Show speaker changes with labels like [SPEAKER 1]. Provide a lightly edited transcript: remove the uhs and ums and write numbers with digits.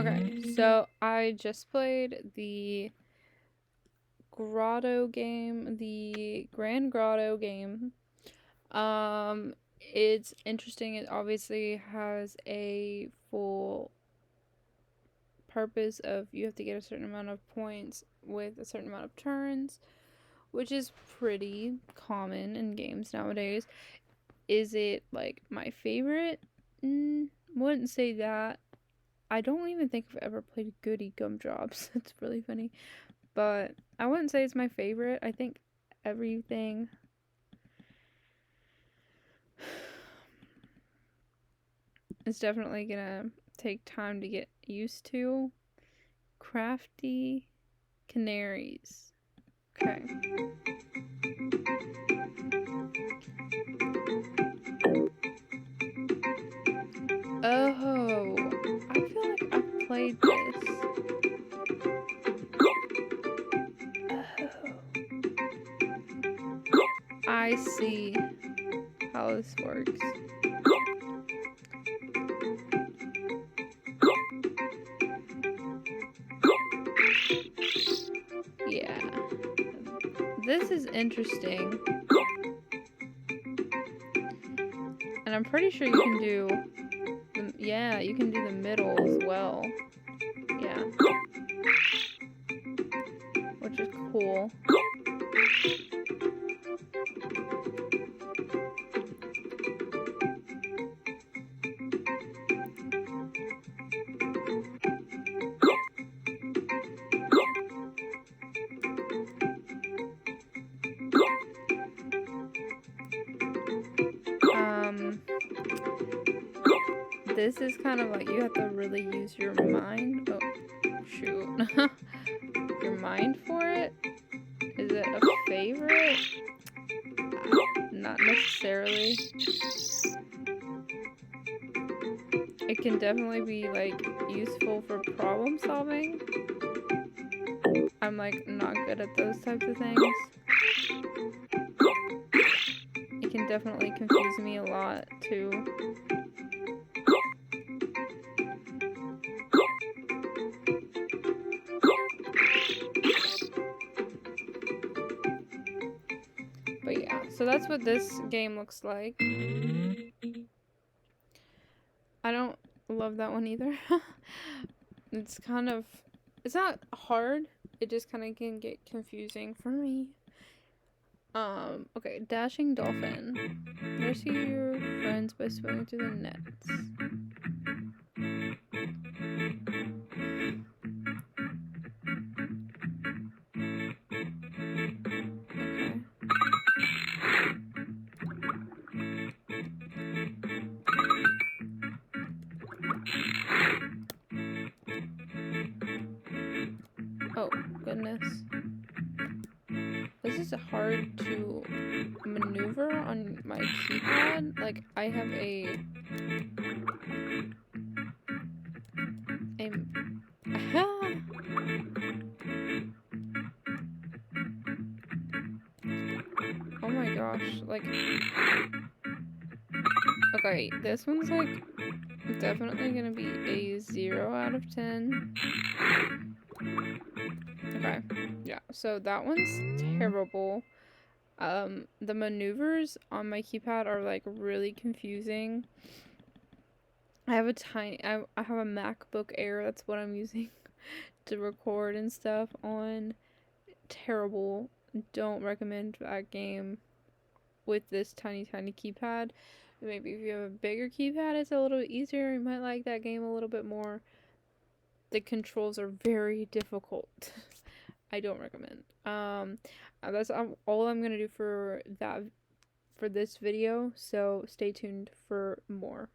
[SPEAKER 1] Okay, so I just played the Grotto game, the Grand Grotto game. It's interesting. It obviously has a full purpose of you have to get a certain amount of points with a certain amount of turns, which is pretty common in games nowadays. Is it like my favorite? Wouldn't say that. I don't even think I've ever played Goody Gumdrops. It's really funny. But I wouldn't say it's my favorite. I think everything is definitely gonna take time to get used to. Crafty Canaries. Okay. Oh, I feel like I've played this. Oh. I see how this works. Yeah. This is interesting. And I'm pretty sure you can do you can do the middle as well. Yeah. Which is cool. This is kind of like you have to really use your mind. Oh, shoot. Your mind for it? Is it a favorite? Not necessarily. It can definitely be like useful for problem solving. I'm like not good at those types of things. It can definitely confuse me a lot too. But yeah, so that's what this game looks like. I don't love that one either. It's not hard. It just kind of can get confusing for me. Okay, dashing dolphin. Rescue your friends by swimming through the nets. Oh, goodness. This is hard to maneuver on my keypad. Like, I have oh my gosh, like, okay, this one's like definitely gonna be a 0 out of 10. Okay, yeah, so that one's terrible. The maneuvers on my keypad are like really confusing. I have a MacBook Air, that's what I'm using to record and stuff on. Terrible. Don't recommend that game with this tiny keypad. Maybe if you have a bigger keypad, it's a little easier. You might like that game a little bit more. The controls are very difficult. I don't recommend. That's all I'm gonna do for this video. So stay tuned for more.